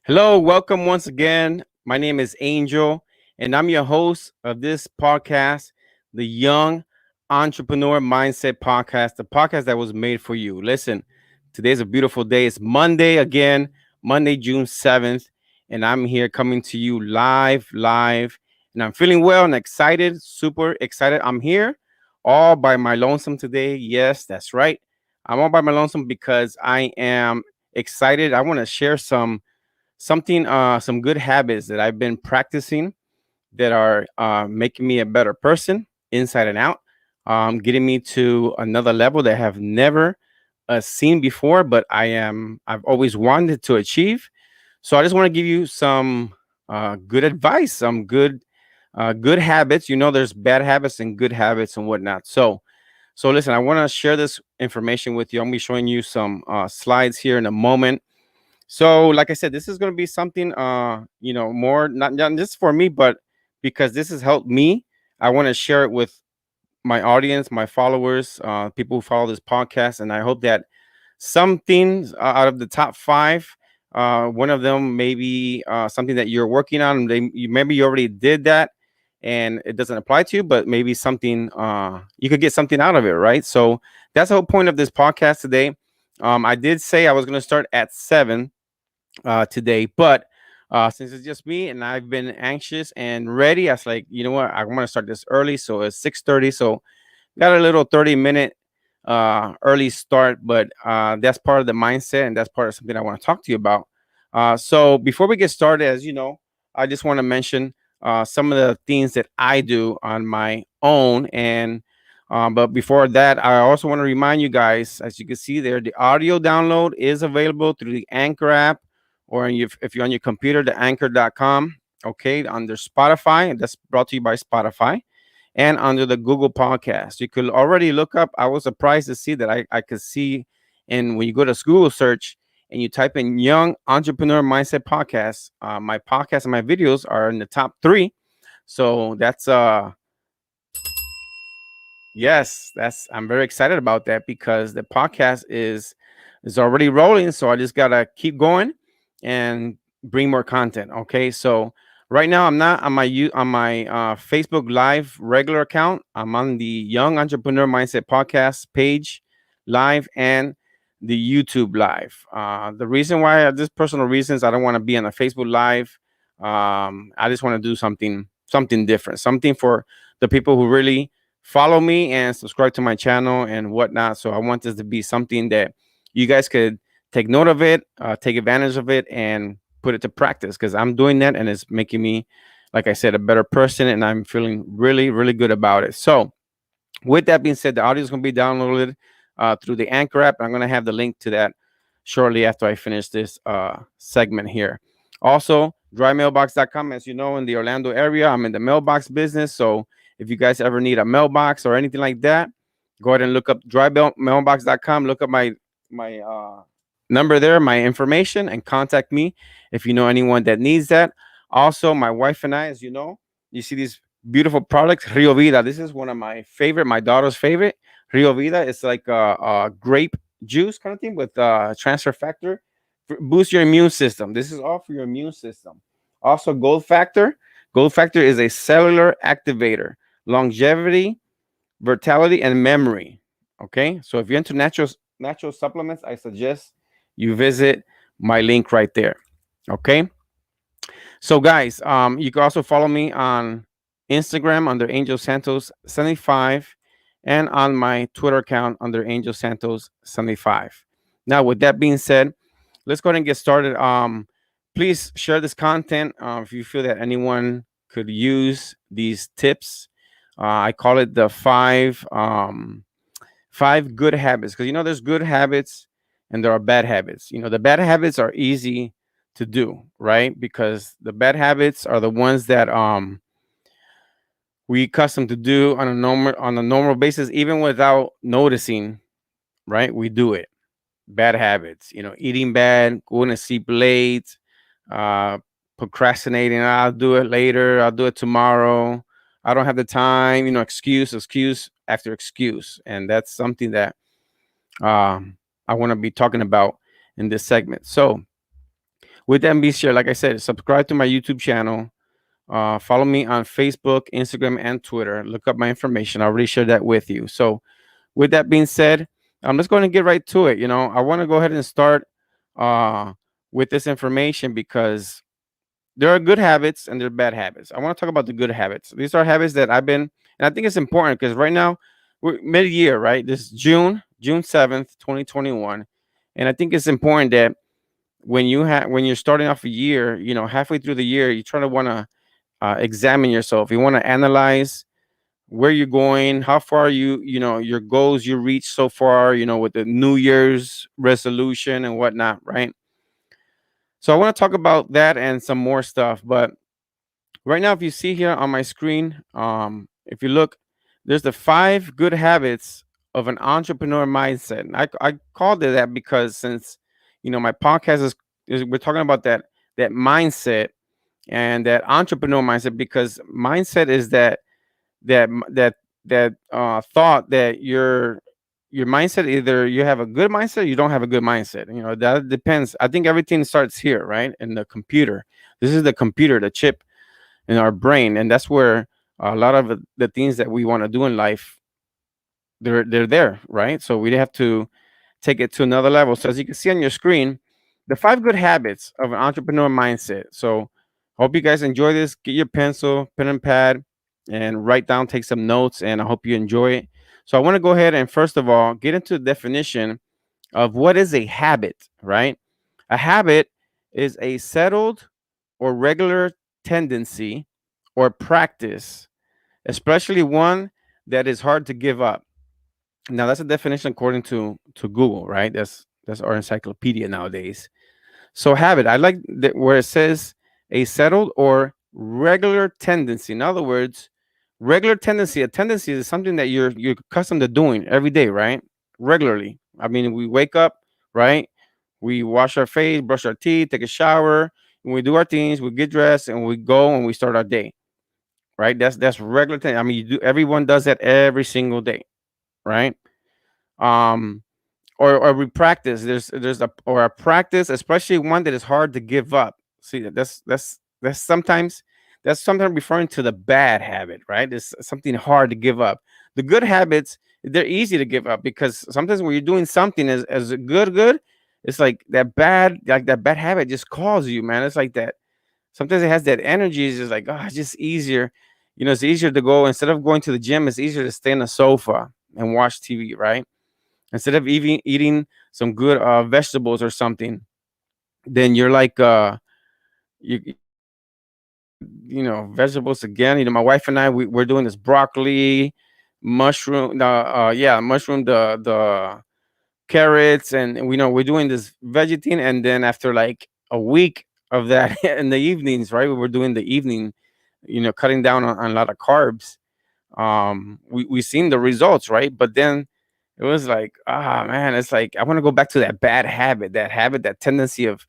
Hello, welcome once again. My name is Angel, and I'm your host of this podcast, the Young Entrepreneur Mindset Podcast, the podcast that was made for you. Listen, today's a beautiful day. It's Monday again, Monday, June 7th, and I'm here coming to you live, and I'm feeling well and excited, super excited. I'm here all by my lonesome today. Yes, that's right. I'm all by my lonesome because I am excited. I want to share some good habits that I've been practicing that are making me a better person inside and out, getting me to another level that I have never seen before, but I've always wanted to achieve. So I just want to give you some good advice, some good habits. There's bad habits and good habits and whatnot. So listen, I want to share this information with you. I'm gonna be showing you some slides here in a moment. So, like I said, this is going to be something, more not just for me, but because this has helped me, I want to share it with my audience, my followers, people who follow this podcast, and I hope that something out of the top five, one of them maybe something that you're working on. Maybe you already did that, and it doesn't apply to you, but maybe something you could get something out of it, right? So that's the whole point of this podcast today. I did say I was going to start at 7 today. But since it's just me and I've been anxious and ready, I was like, you know what, I want to start this early. So it's 6:30. So got a little 30-minute early start, but that's part of the mindset and that's part of something I want to talk to you about. So before we get started, as you know, I just want to mention some of the things that I do on my own. And but before that, I also want to remind you guys, as you can see there, the audio download is available through the Anchor app, or if you're on your computer, the anchor.com, okay, under Spotify, and that's brought to you by Spotify, and under the Google Podcast. You could already look up. I was surprised to see that I could see, and when you go to Google search and you type in Young Entrepreneur Mindset Podcast, my podcast and my videos are in the top three. So that's yes, that's I'm very excited about that because the podcast is already rolling. So I just gotta keep going and bring more content. Okay, so right now I'm not on my Facebook Live regular account. I'm on the Young Entrepreneur Mindset Podcast page live and the YouTube Live. The reason why, just personal reasons, I don't want to be on a Facebook Live. I just want to do something different, something for the people who really follow me and subscribe to my channel and whatnot. So I want this to be something that you guys could take note of it, take advantage of it, and put it to practice because I'm doing that and it's making me, like I said, a better person, and I'm feeling really, really good about it. So with that being said, the audio is going to be downloaded through the Anchor app. I'm going to have the link to that shortly after I finish this segment here. Also, drymailbox.com. As you know, in the Orlando area, I'm in the mailbox business. So if you guys ever need a mailbox or anything like that, go ahead and look up drymailbox.com. Look up my number there, my information, and contact me if you know anyone that needs that. Also, my wife and I, as you know, you see these beautiful products, Rio Vida. This is one of my favorite, my daughter's favorite. Rio Vida. It's like a grape juice kind of thing with transfer factor, boost your immune system. This is all for your immune system. Also, Gold Factor. Gold Factor is a cellular activator, longevity, vitality, and memory. Okay, so if you're into natural supplements, I suggest you visit my link right there. Okay, so guys, you can also follow me on Instagram under Angel Santos 75 and on my Twitter account under Angel Santos 75. Now, with that being said, let's go ahead and get started. Please share this content if you feel that anyone could use these tips. I call it the five good habits, because there's good habits and there are bad habits. The bad habits are easy to do, right? Because the bad habits are the ones that we accustomed to do on a normal basis, even without noticing, right? We do it. Bad habits, eating bad, going to sleep late, uh, procrastinating. I'll do it later. I'll do it tomorrow. I don't have the time. Excuse after excuse, and that's something that I want to be talking about in this segment. So, With that being said, like I said, subscribe to my YouTube channel. Follow me on Facebook, Instagram, and Twitter. Look up my information. I already shared that with you. So, with that being said, let's go ahead and get right to it. I want to go ahead and start uh, with this information because there are good habits and there are bad habits. I want to talk about the good habits. These are habits that I've been, and I think it's important because right now we're mid-year, right? This is June 7th, 2021, and I think it's important that when you're starting off a year, halfway through the year, you try to want to examine yourself. You want to analyze where you're going, how far your goals you reached so far, with the New Year's resolution and whatnot, right? So I want to talk about that and some more stuff. But right now, if you see here on my screen, if you look, there's the 5 good habits of an entrepreneur mindset. And I called it that because since my podcast is we're talking about that mindset and that entrepreneur mindset, because mindset is that thought that your mindset, either you have a good mindset or you don't have a good mindset. That depends. I think everything starts here, right, in the computer. This is the computer, the chip in our brain, and that's where a lot of the things that we want to do in life, they're there, right? So we have to take it to another level. So as you can see on your screen, the 5 good habits of an entrepreneur mindset. So hope you guys enjoy this. Get your pencil, pen and pad, and write down, take some notes, and I hope you enjoy it. So I want to go ahead and first of all get into the definition of what is a habit, right? A habit is a settled or regular tendency or practice, especially one that is hard to give up. Now that's a definition according to Google, right? That's our encyclopedia nowadays. So habit, I like that where it says a settled or regular tendency. In other words, regular tendency, a tendency is something that you're accustomed to doing every day, right? Regularly. I mean, we wake up, right? We wash our face, brush our teeth, take a shower, and we do our things, we get dressed, and we go and we start our day, right? That's regular thing. I mean, everyone does that every single day, right? Um, or we practice. There's a practice, especially one that is hard to give up. See, that's sometimes referring to the bad habit, right? It's something hard to give up. The good habits, they're easy to give up because sometimes when you're doing something as a good, it's like that bad habit just calls you, man. It's like that. Sometimes it has that energy. It's just like, oh, it's just easier. It's easier to go instead of going to the gym. It's easier to stay on the sofa and watch TV, right? Instead of eating some good vegetables or something, then you're like vegetables again. My wife and I, we're doing this broccoli, mushroom, mushroom, the carrots, and we know we're doing this vegeting, and then after like a week of that in the evenings, right, we were doing the evening, cutting down on a lot of carbs. We seen the results, right? But then it was like, ah, man, it's like I want to go back to that bad habit, that tendency of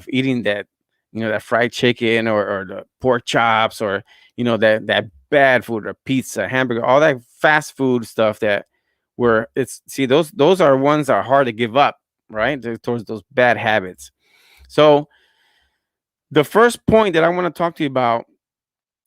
eating that, that fried chicken or the pork chops, or that bad food, or pizza, hamburger, all that fast food stuff that where it's see those are ones that are hard to give up, right? Towards those bad habits. So the first point that I want to talk to you about,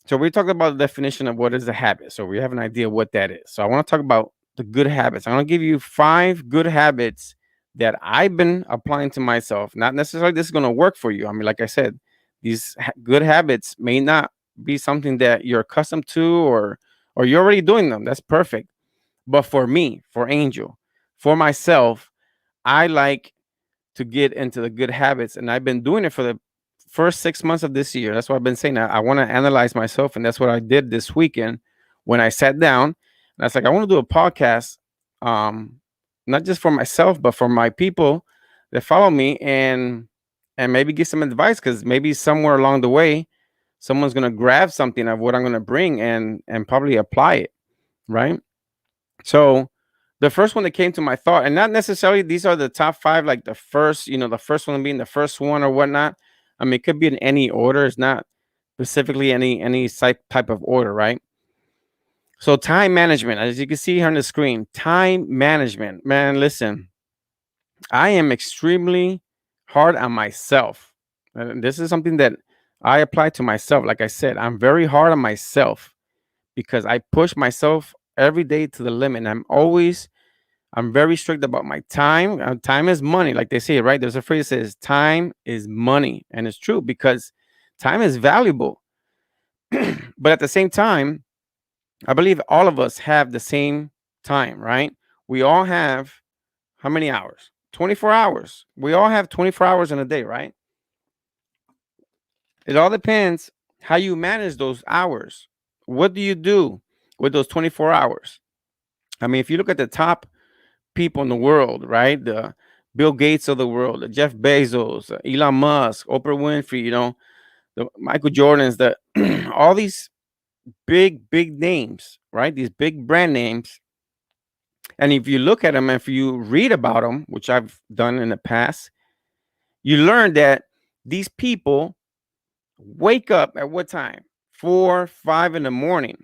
so we talked about the definition of what is a habit. So we have an idea what that is. So I want to talk about the good habits. I'm going to give you 5 good habits that I've been applying to myself. Not necessarily this is going to work for you. I mean, like I said, these good habits may not be something that you're accustomed to, or you're already doing them. That's perfect. But for me, for Angel, for myself, I like to get into the good habits, and I've been doing it for the first 6 months of this year. That's what I've been saying. I want to analyze myself, and that's what I did this weekend when I sat down. And I was like, I want to do a podcast, not just for myself, but for my people that follow me, and maybe give some advice, because maybe somewhere along the way, someone's gonna grab something of what I'm gonna bring and probably apply it, right? So the first one that came to my thought, and not necessarily these are the top 5, like the first one being the first one or whatnot. I mean, it could be in any order. It's not specifically any type of order, right? So time management, as you can see here on the screen, time management. Man, listen, I am extremely hard on myself. And this is something that I apply to myself. Like I said, I'm very hard on myself because I push myself every day to the limit. And I'm very strict about my time. Time is money, like they say, right? There's a phrase that says time is money. And it's true because time is valuable. But at the same time, I believe all of us have the same time, right? We all have how many hours? 24 hours. We all have 24 hours in a day, right? It all depends how you manage those hours. What do you do with those 24 hours? I mean, if you look at the top people in the world, right? The Bill Gates of the world, the Jeff Bezos, Elon Musk, Oprah Winfrey, the Michael Jordans, the all these big names, right? These big brand names. And if you look at them, if you read about them, which I've done in the past, you learn that these people wake up at what time? 4, 5 in the morning.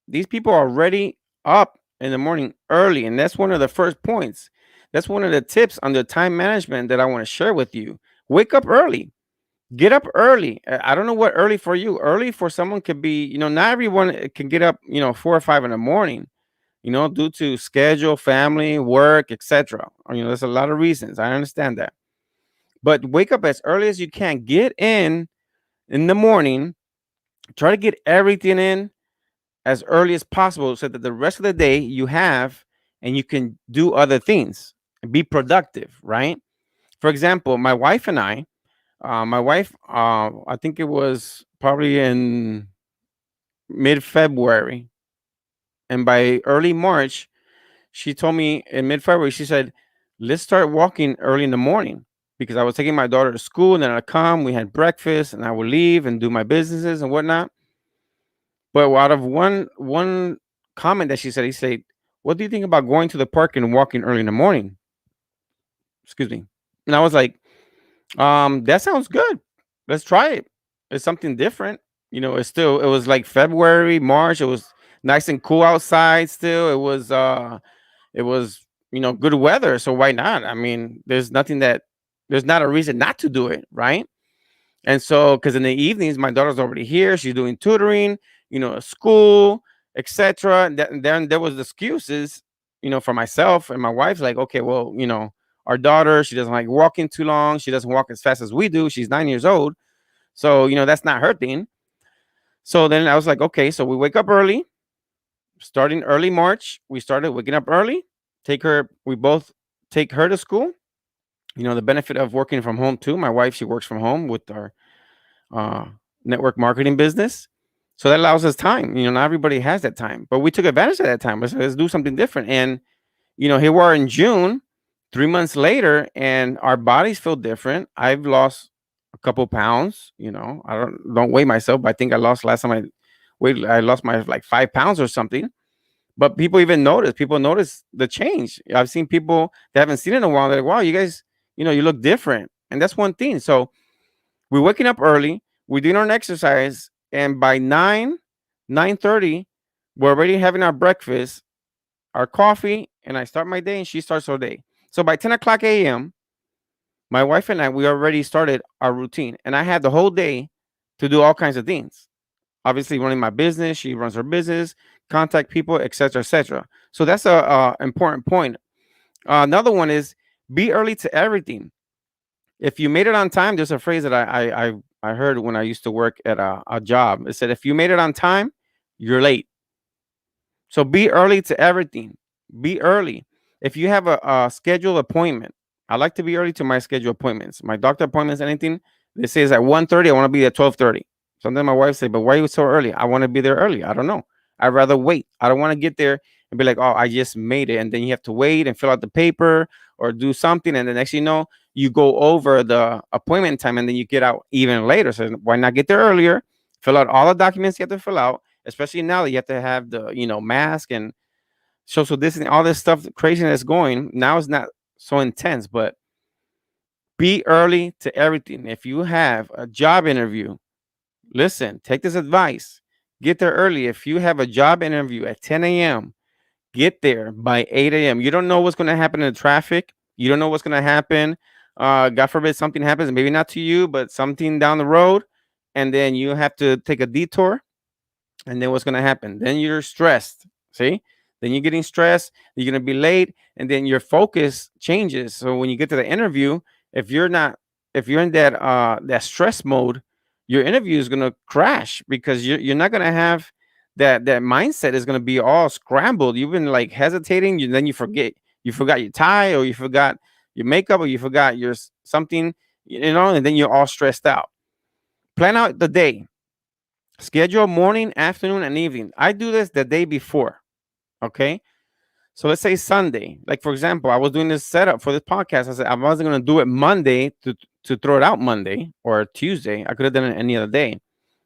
These people are already up in the morning early. And that's one of the first points. That's one of the tips on the time management that I want to share with you. Wake up early. Get up early. I don't know what early for you. Early for someone could be, not everyone can get up, 4 or 5 in the morning, due to schedule, family, work, etc. There's a lot of reasons. I understand that. But wake up as early as you can. Get in the morning. Try to get everything in as early as possible so that the rest of the day you have and you can do other things and be productive, right? For example, my wife, I think it was probably in mid February, and by early March, she told me in mid February, she said, let's start walking early in the morning because I was taking my daughter to school and then I'd come, we had breakfast, and I would leave and do my businesses and whatnot. But out of one comment that she said, he said, "What do you think about going to the park and walking early in the morning?" Excuse me. And I was like, that sounds good. Let's try it. It's something different. It was like February, March. It was nice and cool outside still. It was good weather. So why not? I mean, there's not a reason not to do it, right? And so, because in the evenings, my daughter's already here. She's doing tutoring, school, etc. Then there was excuses, for myself and my wife's like, okay, well, our daughter, she doesn't like walking too long. She doesn't walk as fast as we do. She's 9 years old. So, that's not her thing. So then I was like, okay, so we wake up early, starting early March. We started waking up early, we both take her to school. The benefit of working from home too. My wife, she works from home with our uh, network marketing business. So that allows us time. Not everybody has that time, but we took advantage of that time. Let's do something different. And, here we are in June, 3 months later, and our bodies feel different. I've lost a couple pounds. I don't weigh myself, but I think I lost last time I lost my like 5 pounds or something. But people notice the change. I've seen people that haven't seen it in a while. They're like, wow, you guys, you look different. And that's one thing. So we're waking up early, we're doing our exercise, and by 9:30, we're already having our breakfast, our coffee, and I start my day and she starts her day. So by 10 o'clock a.m., my wife and I, we already started our routine. And I had the whole day to do all kinds of things. Obviously, running my business, she runs her business, contact people, etc., etc. So that's a important point. Another one is be early to everything. If you made it on time, there's a phrase that I heard when I used to work at a job. It said, if you made it on time, you're late. So be early to everything. Be early. If you have a scheduled appointment, I like to be early to my scheduled appointments. My doctor appointments, anything, they say it's at 1:30. I want to be at 12:30. Sometimes my wife say, but why are you so early? I want to be there early. I don't know. I'd rather wait. I don't want to get there and be like, oh, I just made it. And then you have to wait and fill out the paper or do something. And the next thing you know, you go over the appointment time and then you get out even later. So why not get there earlier? Fill out all the documents you have to fill out, especially now that you have to have the, mask and social distancing, all this stuff, craziness going. Now it's not so intense, but be early to everything. If you have a job interview, listen, take this advice. Get there early. If you have a job interview at 10 a.m., get there by 8 a.m. You don't know what's going to happen in the traffic. You don't know what's going to happen God forbid something happens, maybe not to you, but something down the road, and then you have to take a detour, and then what's going to happen? Then you're stressed. See, then you're getting stressed, you're going to be late, and then your focus changes. So when you get to the interview, if you're not, if you're in that stress mode, your interview is going to crash, because you're not going to have that mindset is going to be all scrambled. You've been like hesitating, then you forgot your tie, or you forgot your makeup, or you forgot your something, and then you're all stressed out. Plan out the day. Schedule morning, afternoon, and evening. I do this the day before. Okay. So let's say Sunday. Like, for example, I was doing this setup for this podcast. I said I wasn't going to do it Monday to throw it out Monday or Tuesday. I could have done it any other day.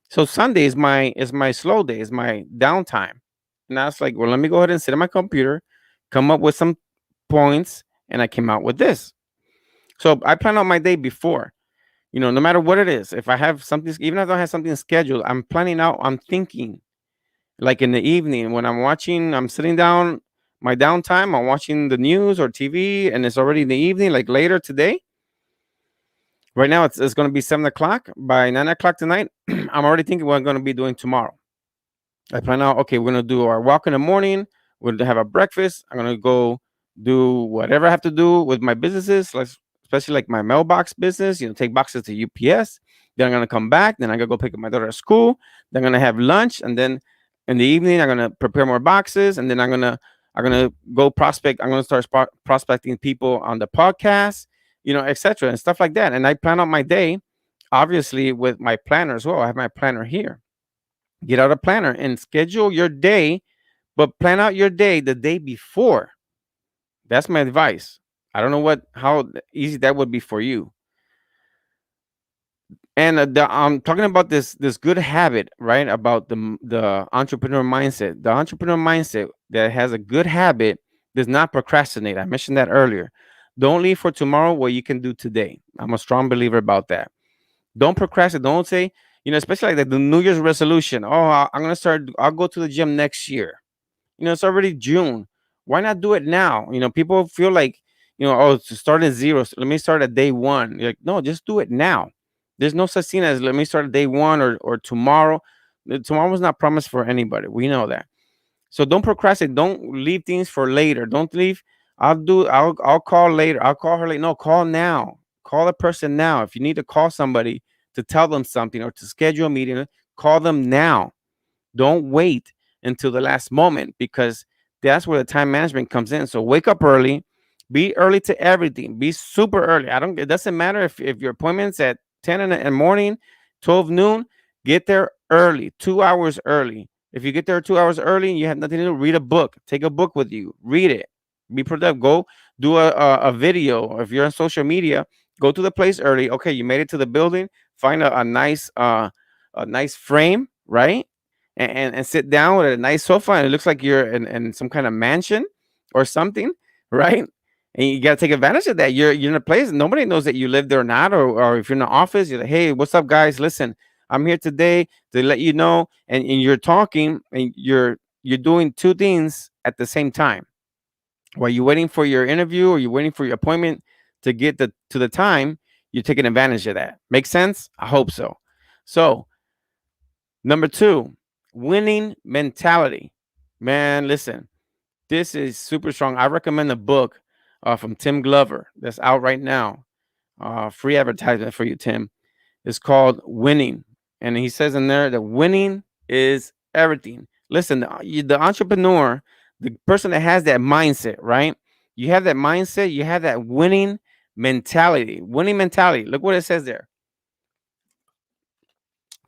So Sunday is my slow day, is my downtime. And I was like, well, let me go ahead and sit at my computer, come up with some points, and I came out with this. So I plan out my day before. No matter what it is, if I have something, even if I don't have something scheduled, I'm planning out, I'm thinking, like in the evening when I'm sitting down, my downtime, I'm watching the news or TV, and it's already in the evening, like later today. Right now, it's going to be 7 o'clock. By 9 o'clock tonight, I'm already thinking what I'm going to be doing tomorrow. I plan out, okay, we're going to do our walk in the morning. We're going to have a breakfast. I'm going to go do whatever I have to do with my businesses, like, especially like my mailbox business, take boxes to UPS. Then I'm going to come back. Then I'm going to go pick up my daughter at school. Then I'm going to have lunch. And then in the evening, I'm going to prepare more boxes. And then I'm going to go prospect. I'm going to start prospecting people on the podcast, etc. and stuff like that. And I plan out my day, obviously, with my planner as well. I have my planner here. Get out a planner and schedule your day, but plan out your day the day before. That's my advice. I don't know how easy that would be for you. And I'm talking about this good habit, right? About the entrepreneur mindset. The entrepreneur mindset that has a good habit does not procrastinate. I mentioned that earlier. Don't leave for tomorrow what you can do today. I'm a strong believer about that. Don't procrastinate. Don't say, especially like the New Year's resolution. Oh, I'm gonna start. I'll go to the gym next year. It's already June. Why not do it now? People feel like, oh, to start at zero. So let me start at day one. You're like, no, just do it now. There's no such thing as let me start at day one or tomorrow. Tomorrow's not promised for anybody. We know that. So don't procrastinate. Don't leave things for later. Don't leave. I'll call later. I'll call her later. No, call now. Call a person now. If you need to call somebody to tell them something or to schedule a meeting, call them now. Don't wait until the last moment, because that's where the time management comes in. So wake up early, be early to everything, be super early. It doesn't matter if your appointment's at 10 in the morning, 12 noon, get there early, 2 hours early. If you get there 2 hours early and you have nothing to do, read a book, take a book with you, read it, be productive, go do a video. Or if you're on social media, go to the place early. Okay, you made it to the building, find a nice frame, right? And sit down with a nice sofa, and it looks like you're in some kind of mansion or something, right? And you got to take advantage of that. You're in a place nobody knows that you live there or not, or if you're in the office, you're like, hey, what's up, guys? Listen, I'm here today to let you know, and you're talking, and you're doing two things at the same time. While you're waiting for your interview or you're waiting for your appointment to get to the time, you're taking advantage of that. Make sense? I hope so. So, number two, winning mentality. Man, listen, this is super strong. I recommend a book from Tim Glover that's out right now. Free advertisement for you, Tim. It's called Winning. And he says in there that winning is everything. Listen, the entrepreneur, the person that has that mindset, right? You have that mindset, you have that winning mentality. Winning mentality. Look what it says there.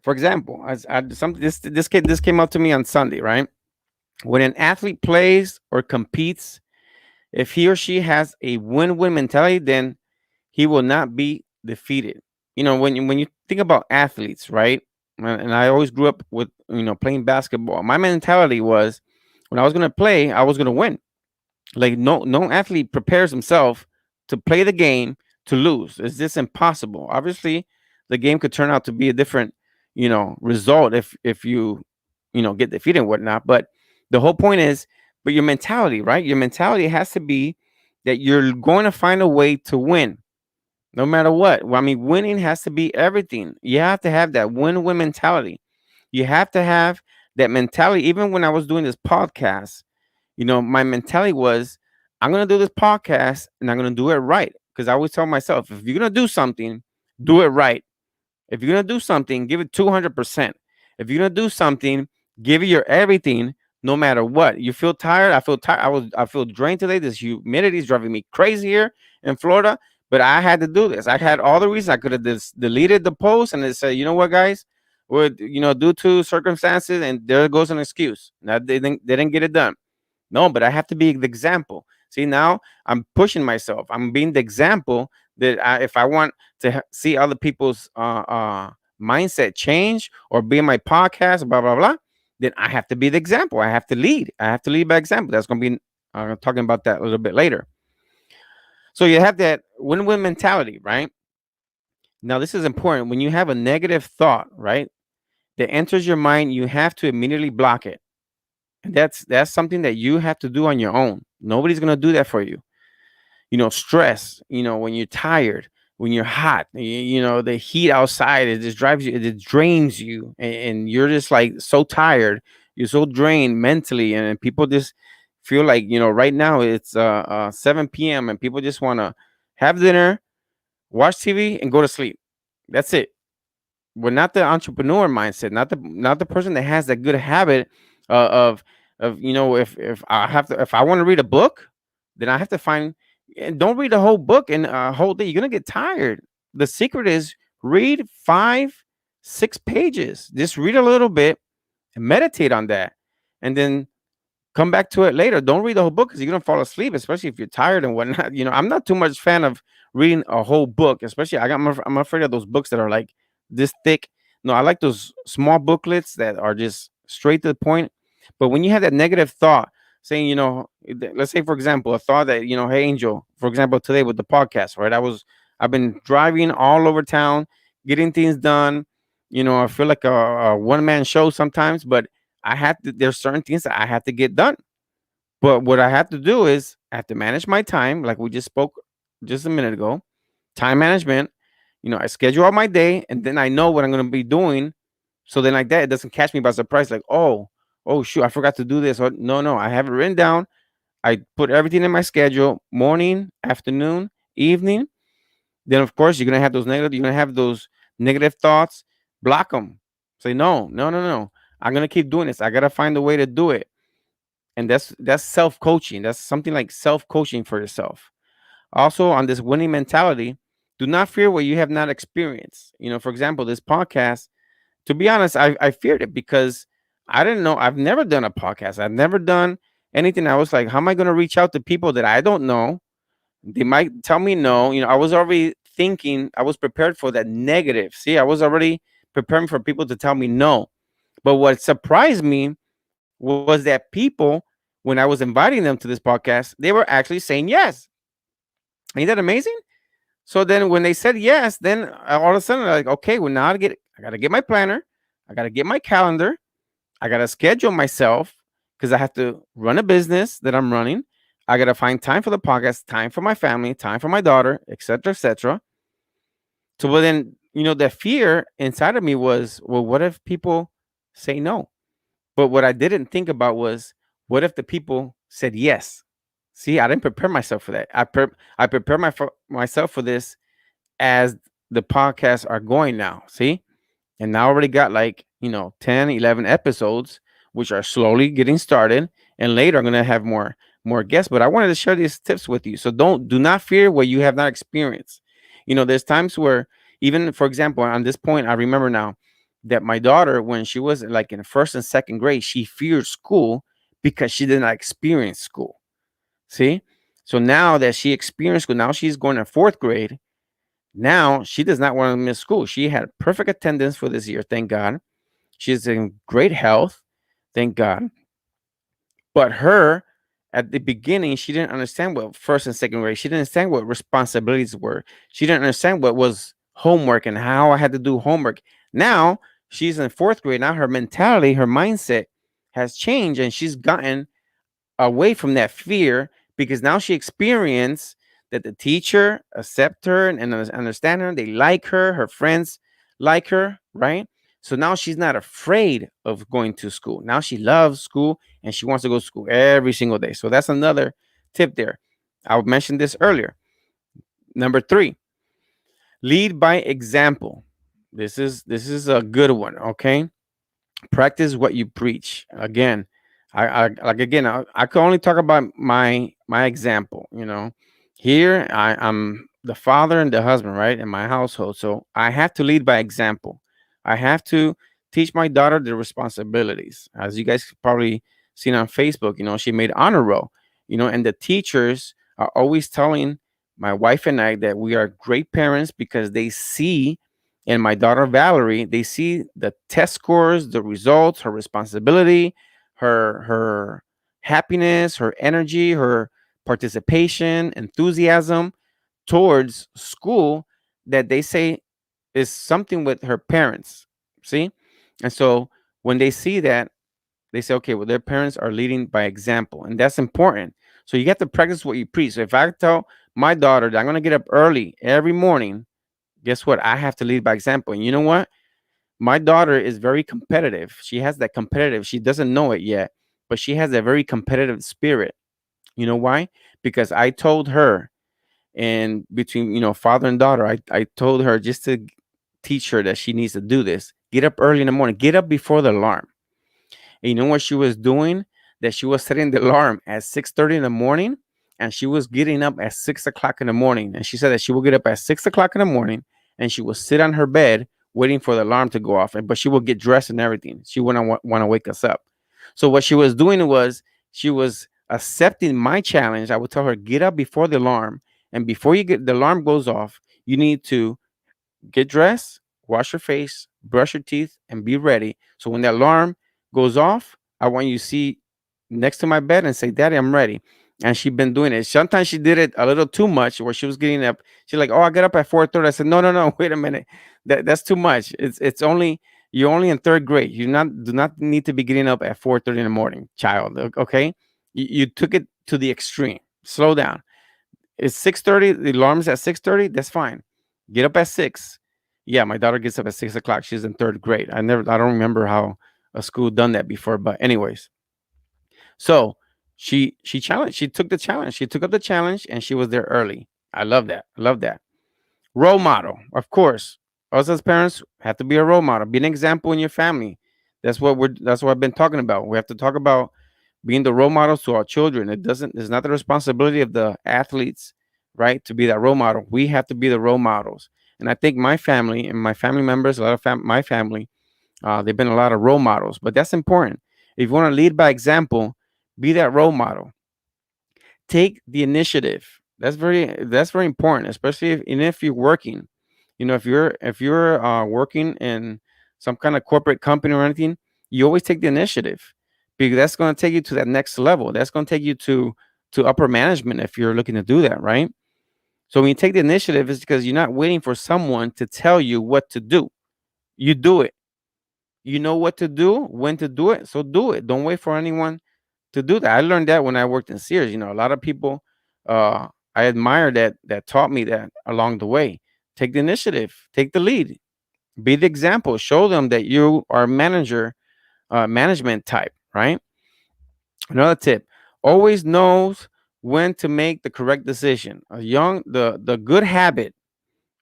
For example, this came up to me on Sunday, right? When an athlete plays or competes, if he or she has a win-win mentality, then he will not be defeated. When you think about athletes, right? And I always grew up with playing basketball. My mentality was when I was going to play, I was going to win. Like no athlete prepares himself to play the game to lose. It's just impossible. Obviously, the game could turn out to be a different, result if you get defeated and whatnot. But the whole point is, but your mentality, right? Your mentality has to be that you're going to find a way to win. no matter what. Well, I mean, winning has to be everything. You have to have that win-win mentality. You have to have that mentality. Even when I was doing this podcast, my mentality was, I'm gonna do this podcast and I'm gonna do it right. Because I always tell myself, if you're gonna do something, do it right. If you're gonna do something, give it 200%. If you're gonna do something, give it your everything, no matter what. You feel tired? I feel tired. I feel drained today. This humidity is driving me crazy here in Florida. But I had to do this. I had all the reasons. I could have deleted the post and it said, you know what, guys, due to circumstances, and there goes an excuse. Now they didn't get it done. No, but I have to be the example. See, now I'm pushing myself. I'm being the example that if I want to see other people's mindset change or be in my podcast, blah, blah, blah, then I have to be the example. I have to lead. I have to lead by example. That's going to be talking about that a little bit later. So you have that win-win mentality, right? Now, this is important. When you have a negative thought, right, that enters your mind, you have to immediately block it. And that's something that you have to do on your own. Nobody's gonna do that for you. Stress. When you're tired, when you're hot, the heat outside, it just drives you, it drains you, and you're just like so tired. You're so drained mentally, and people just feel like right now it's 7 p.m. and people just want to have dinner, watch TV, and go to sleep. That's it. We're not the entrepreneur mindset, not the person that has that good habit of if I want to read a book, then I have to find, and don't read the whole book in a whole day. You're gonna get tired. The secret is read 5, 6 pages. Just read a little bit and meditate on that, and then come back to it later. Don't read the whole book because you're gonna fall asleep, especially if you're tired and whatnot. I'm not too much fan of reading a whole book, especially I'm afraid of those books that are like this thick. No, I like those small booklets that are just straight to the point. But when you have that negative thought saying, let's say for example, a thought that, hey Angel, for example, today with the podcast, right? I've been driving all over town, getting things done. I feel like a one-man show sometimes, but there's certain things that I have to get done. But what I have to do is I have to manage my time, like we just spoke just a minute ago. Time management. I schedule out my day and then I know what I'm gonna be doing. So then like that, it doesn't catch me by surprise, like, oh shoot, I forgot to do this. Or no, I have it written down. I put everything in my schedule, morning, afternoon, evening. Then of course you're gonna have those negative thoughts, block them. Say no, no, no, no. I'm gonna keep doing this. I gotta find a way to do it. And that's self-coaching. That's something like self-coaching for yourself. Also, on this winning mentality, do not fear what you have not experienced. For example, this podcast, to be honest, I feared it because I didn't know. I've never done a podcast. I've never done anything. I was like, how am I going to reach out to people that I don't know? They might tell me no. I was already thinking, I was prepared for that negative. See, I was already preparing for people to tell me no. But what surprised me was that people, when I was inviting them to this podcast, they were actually saying yes. Ain't that amazing? So then when they said yes, then all of a sudden, like, okay, well, now I got to get my planner. I got to get my calendar. I got to schedule myself because I have to run a business that I'm running. I got to find time for the podcast, time for my family, time for my daughter, etc., etc. So, but then, the fear inside of me was, well, what if people say no? But what I didn't think about was, what if the people said yes? See, I didn't prepare myself for that. I prepared myself for this as the podcasts are going now. See, and now I already got like 10, 11 episodes, which are slowly getting started. And later I'm gonna have more guests. But I wanted to share these tips with you. So do not fear what you have not experienced. There's times where, even for example, on this point, I remember now that my daughter, when she was like in first and second grade, she feared school because she did not experience school. See? So now that she experienced school, now she's going to fourth grade. Now she does not want to miss school. She had perfect attendance for this year, thank God. She's in great health, thank God. But her, at the beginning, she didn't understand what first and second grade. She didn't understand what responsibilities were. She didn't understand what was homework and how I had to do homework. Now she's in fourth grade. Now her mentality, her mindset has changed, and she's gotten away from that fear because now she experienced that the teacher accept her and understand her. They like her. Her friends like her, right? So now she's not afraid of going to school. Now she loves school and she wants to go to school every single day. So that's another tip there. I mentioned this earlier. Number three, lead by example. This is a good one. Okay, practice what you preach. Again, I can only talk about my example. Here I'm the father and the husband, right, in my household. So I have to lead by example. I have to teach my daughter the responsibilities. As you guys probably seen on Facebook, she made honor roll. And the teachers are always telling my wife and I that we are great parents because they see, and my daughter Valerie, they see the test scores, the results, her responsibility, her happiness, her energy, her participation, enthusiasm towards school, that they say is something with her parents. See? And so when they see that, they say, okay, well, their parents are leading by example, and that's important. So you have to practice what you preach. So if I tell my daughter that I'm going to get up early every morning, guess what? I have to lead by example. And you know what? My daughter is very competitive. She has that competitive. She doesn't know it yet, but she has a very competitive spirit. You know why? Because I told her, and between father and daughter, I told her just to teach her that she needs to do this. Get up early in the morning. Get up before the alarm. And you know what she was doing? That she was setting the alarm at 6:30 in the morning, and she was getting up at 6 o'clock in the morning. And she said that she would get up at 6 o'clock in the morning, and she would sit on her bed waiting for the alarm to go off. But she would get dressed and everything. She wouldn't want to wake us up. So what she was doing was she was accepting my challenge. I would tell her, get up before the alarm, and before the alarm goes off, you need to get dressed, wash your face, brush your teeth, and be ready. So when the alarm goes off, I want you to see next to my bed and say, Daddy, I'm ready. And she's been doing it. Sometimes she did it a little too much where she was getting up. She's like, oh, I get up at 4:30. I said, no, no, no, wait a minute. That's too much. It's only you're only in third grade. You do not need to be getting up at 4:30 in the morning, child. Okay. You took it to the extreme. Slow down. It's 6:30. The alarm's at 6:30. That's fine. Get up at 6. Yeah, my daughter gets up at 6 o'clock. She's in third grade. I don't remember how a school done that before, but anyways. So she challenged. She took the challenge. She took up the challenge, and she was there early. I love that. I love that. Role model, of course. Us as parents have to be a role model. Be an example in your family. That's what I've been talking about. We have to talk about being the role models to our children. It's not the responsibility of the athletes, right, to be that role model. We have to be the role models. And I think my family and my family members, a lot of my family, they've been a lot of role models. But that's important. If you want to lead by example, be that role model. Take the initiative. That's very important, especially if you're working. If you're working in some kind of corporate company or anything, you always take the initiative, because that's going to take you to that next level. That's going to take you to upper management if you're looking to do that, right? So when you take the initiative, it's because you're not waiting for someone to tell you what to do. You do it. You know what to do, when to do it, so do it. Don't wait for anyone to do that. I learned that when I worked in Sears. A lot of people I admire that taught me that along the way. Take the initiative, take the lead, be the example, show them that you are management type, right? Another tip: always knows when to make the correct decision. The good habit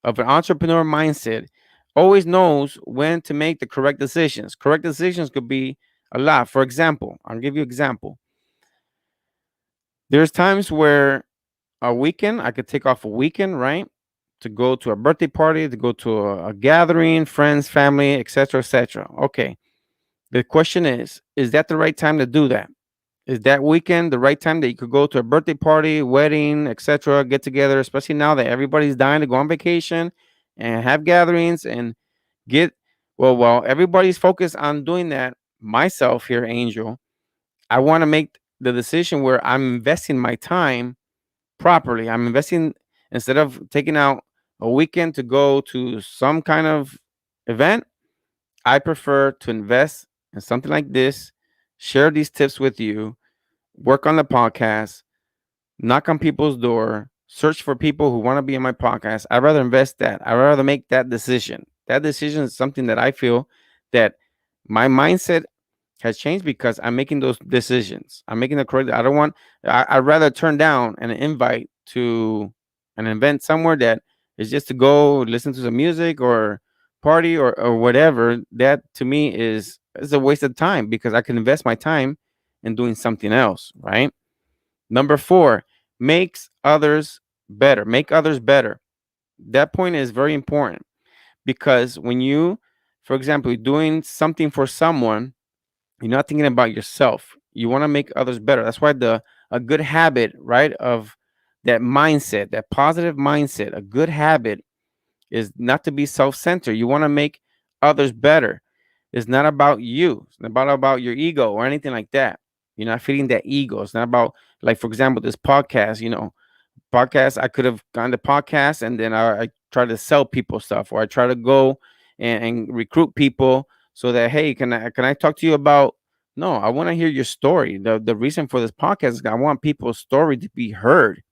of an entrepreneur mindset always knows when to make the correct decisions. Correct decisions could be a lot. For example, I'll give you an example. There's times where a weekend, I could take off a weekend, right? To go to a birthday party, to go to a gathering, friends, family, etc., etc. Okay. The question is that the right time to do that? Is that weekend the right time that you could go to a birthday party, wedding, etc., get together, especially now that everybody's dying to go on vacation and have gatherings and get well, everybody's focused on doing that. Myself here, Angel, I want to make the decision where I'm investing my time properly. I'm investing, instead of taking out a weekend to go to some kind of event, I prefer to invest in something like this, share these tips with you, work on the podcast, knock on people's door, search for people who want to be in my podcast. I'd rather invest that. I'd rather make that decision. That decision is something that I feel that my mindset has changed because I'm making those decisions. I'm making the correct. I don't want. I'd rather turn down an invite to an event somewhere that is just to go listen to some music or party or whatever. That to me is a waste of time because I can invest my time in doing something else. Right. Number four, makes others better. Make others better. That point is very important because when you, for example, you're doing something for someone, you're not thinking about yourself. You want to make others better. That's why the a good habit, right, of that mindset, that positive mindset, a good habit is not to be self-centered. You want to make others better. It's not about you. It's not about your ego or anything like that. You're not feeding that ego. It's not about, like, for example, this podcast, podcast. I could have gone to podcast and then I try to sell people stuff, or I try to go and recruit people so that, hey, can I talk to you about? No, I want to hear your story. The reason for this podcast is I want people's story to be heard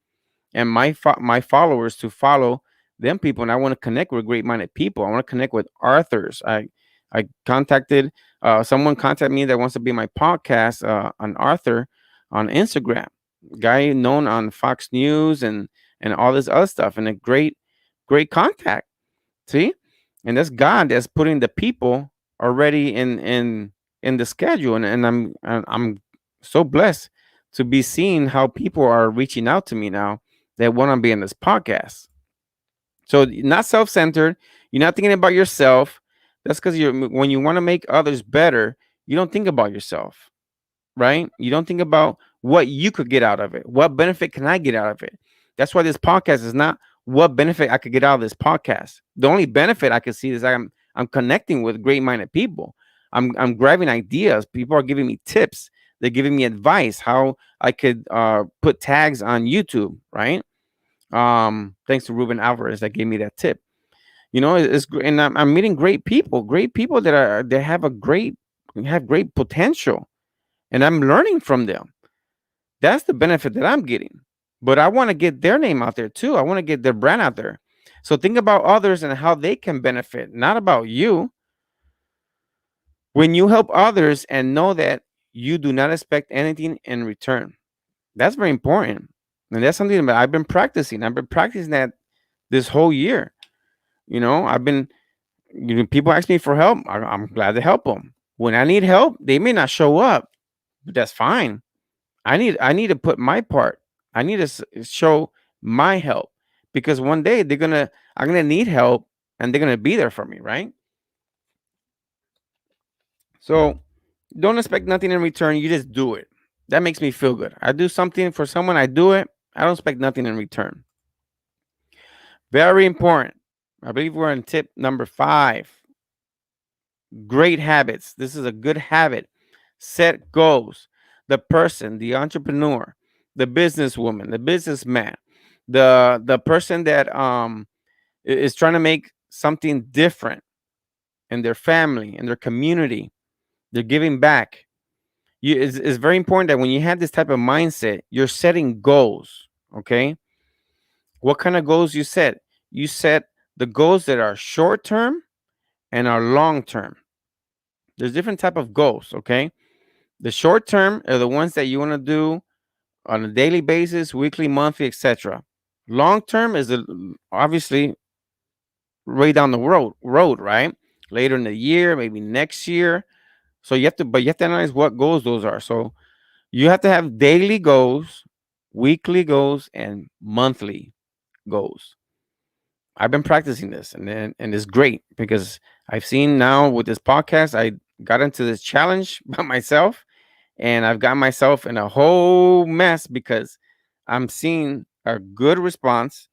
and my followers to follow them people, and I want to connect with great-minded people. I want to connect with authors. I contacted someone contacted me that wants to be my podcast, an author on Instagram, guy known on Fox News and all this other stuff, and a great contact. See, and that's God that's putting the people already in the schedule, and I'm so blessed to be seeing how people are reaching out to me now that want to be in this podcast. So not self-centered. You're not thinking about yourself. That's because when you want to make others better, you don't think about yourself, right? You don't think about what you could get out of it. What benefit can I get out of it? That's why this podcast is not what benefit I could get out of this podcast. The only benefit I could see is I'm connecting with great-minded people. I'm grabbing ideas. People are giving me tips. They're giving me advice how I could put tags on YouTube, right? Thanks to Ruben Alvarez that gave me that tip. It's great, and I'm meeting great people that have great potential, and I'm learning from them. That's the benefit that I'm getting. But I want to get their name out there too. I want to get their brand out there. So think about others and how they can benefit, not about you. When you help others and know that you do not expect anything in return, that's very important. And that's something that I've been practicing. I've been practicing that this whole year. I've been, people ask me for help. I'm glad to help them. When I need help, they may not show up, but that's fine. I need to put my part. I need to show my help because one day I'm gonna need help and they're gonna be there for me, right? So don't expect nothing in return. You just do it. That makes me feel good. I do something for someone. I do it. I don't expect nothing in return. Very important. I believe we're on tip number 5. Great habits. This is a good habit. Set goals. The person, the entrepreneur, the businesswoman, the businessman, the person that is trying to make something different in their family, in their community. They're giving back. It's very important that when you have this type of mindset, you're setting goals. Okay. What kind of goals you set? You set the goals that are short term and are long term. There's different type of goals. Okay. The short term are the ones that you want to do on a daily basis, weekly, monthly, etc. Long term is obviously way down the road, right? Later in the year, maybe next year. So you have to analyze what goals those are. So you have to have daily goals, weekly goals, and monthly goals. I've been practicing this, and it's great because I've seen now with this podcast, I got into this challenge by myself, and I've got myself in a whole mess because I'm seeing a good response.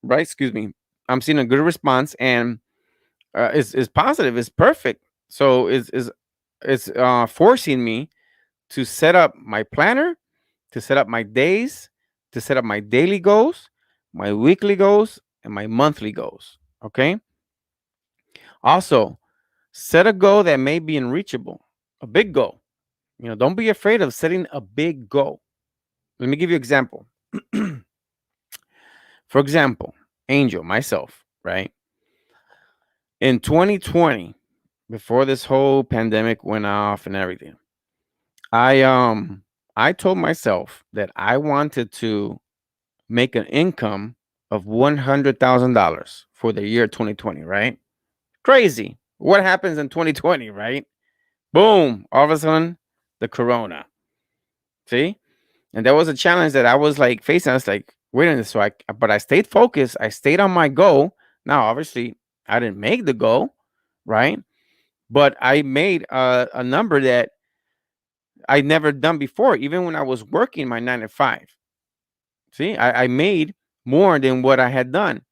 Right? Excuse me. I'm seeing a good response, and it's positive. It's perfect. So it's forcing me to set up my planner, to set up my days, to set up my daily goals, my weekly goals, and my monthly goals. Okay. Also, set a goal that may be unreachable, a big goal. Don't be afraid of setting a big goal. Let me give you an example. For example, Angel, myself, right? In 2020, before this whole pandemic went off and everything, I um I told myself that I wanted to make an income of $100,000 for the year 2020, right? Crazy. What happens in 2020, right? Boom, all of a sudden, the corona. See? And that was a challenge that I was like facing. I was like, wait a minute. But I stayed focused. I stayed on my goal. Now, obviously, I didn't make the goal, right? But I made a number that I never done before, even when I was working my 9 to 5. See, I made more than what I had done.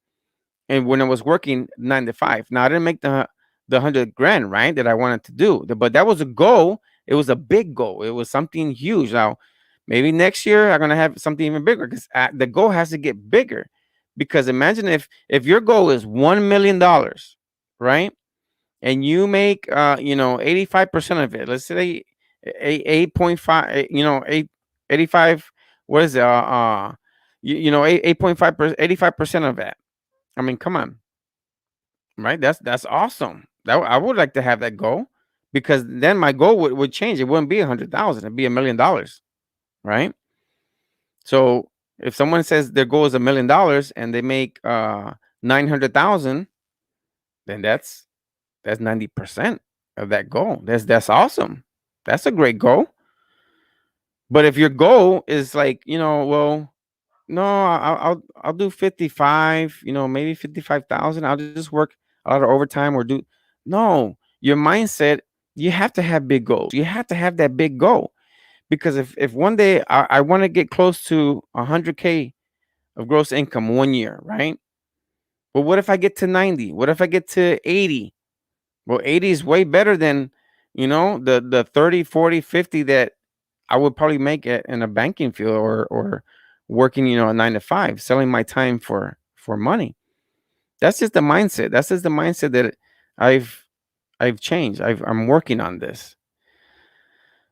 And when I was working 9 to 5, now I didn't make the 100 grand, right? That I wanted to do, but that was a goal. It was a big goal. It was something huge. Now, maybe next year I'm gonna have something even bigger because the goal has to get bigger. Because imagine if your goal is $1 million, right? And you make 85% of it. Let's say 8.5, 85. What is it? 8.5%, 85% of that. I mean, come on, right? That's awesome. I would like to have that goal, because then my goal would change. It wouldn't be 100,000. It'd be $1 million, right? So if someone says their goal is $1 million and they make 900,000, then that's 90% of that goal. That's awesome. That's a great goal. But if your goal is like, well, no, I'll do 55, maybe 55,000. I'll just work a lot of overtime or do. No, your mindset, you have to have big goals. You have to have that big goal, because if one day I want to get close to 100K of gross income one year, right? But what if I get to 90? What if I get to 80? Well, 80 is way better than, the 30, 40, 50 that I would probably make it in a banking field, or working, a 9 to 5, selling my time for money. That's just the mindset. That's just the mindset that I've I've changed. I'm working on this.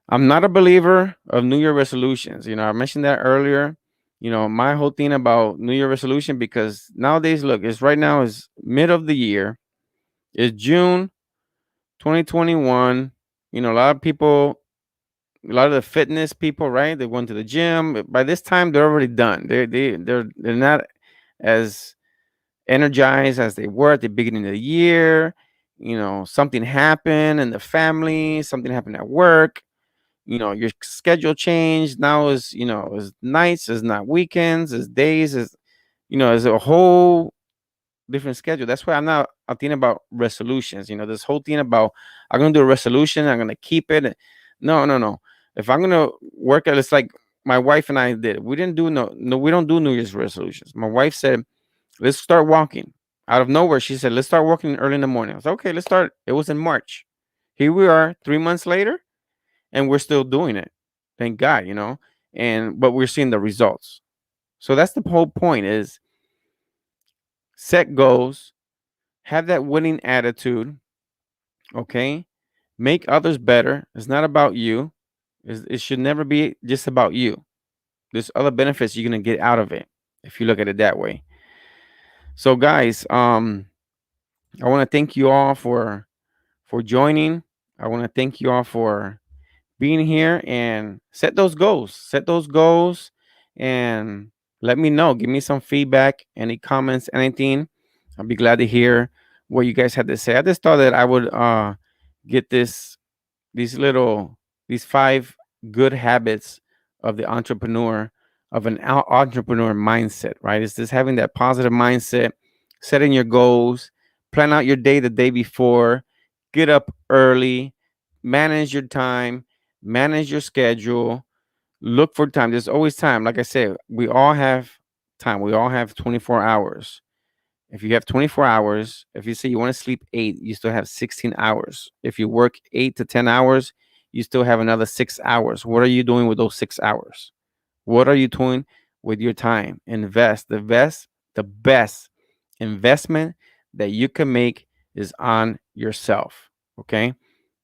I'm not a believer of New Year resolutions. I mentioned that earlier. My whole thing about New Year resolution, because nowadays, look, it's right now is mid of the year. It's June 2021. A lot of people, a lot of the fitness people, right? They went to the gym. By this time, they're already done. They're not as energized as they were at the beginning of the year. Something happened in the family, something happened at work. Your schedule changed. Now is nights, is not weekends, is days, is a whole different schedule. That's why I'm thinking about resolutions. This whole thing about I'm gonna do a resolution, I'm gonna keep it. No, no, no. If I'm gonna work at, it's like my wife and I did. We didn't do no, we don't do New Year's resolutions. My wife said, let's start walking. Out of nowhere, she said, let's start walking early in the morning. I was okay, let's start. It was in March. Here we are 3 months later, and we're still doing it. Thank God. But we're seeing the results. So that's the whole point, is set goals, have that winning attitude, okay? Make others better. It's not about you. It should never be just about you. There's other benefits you're gonna get out of it if you look at it that way. So guys, I want to thank you all for joining. I want to thank you all for being here, and set those goals. Set those goals and let me know. Give me some feedback, any comments, anything. I'll be glad to hear what you guys had to say. I just thought that I would get these little these 5 good habits of the entrepreneur, of an entrepreneur mindset, right? It's just having that positive mindset, setting your goals, plan out your day the day before, get up early, manage your time, manage your schedule, look for time. There's always time. Like I said, we all have time. We all have 24 hours. If you have 24 hours, if you say you want to sleep 8, you still have 16 hours. If you work 8 to 10 hours, you still have another 6 hours. What are you doing with those 6 hours? What are you doing with your time? Invest. The best investment that you can make is on yourself. Okay.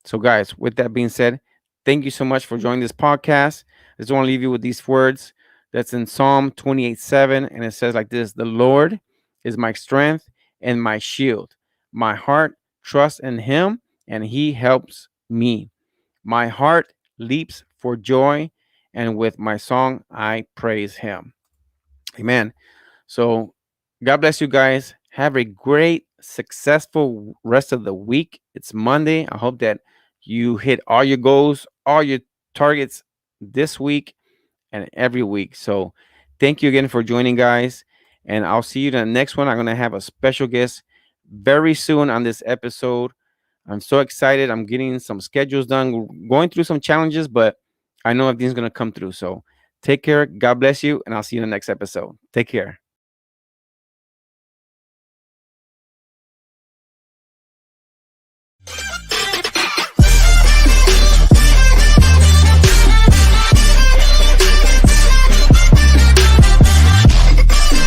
So, guys, with that being said, thank you so much for joining this podcast. I just want to leave you with these words. That's in Psalm 28:7. And it says like this: The Lord is my strength and my shield. My heart trusts in him, and he helps me. My heart leaps for joy, and with my song, I praise him. Amen. So, God bless you guys. Have a great, successful rest of the week. It's Monday. I hope that you hit all your goals, all your targets this week and every week. So, thank you again for joining, guys. And I'll see you in the next one. I'm going to have a special guest very soon on this episode. I'm so excited. I'm getting some schedules done, going through some challenges, but I know everything's going to come through. So, take care. God bless you. And I'll see you in the next episode. Take care.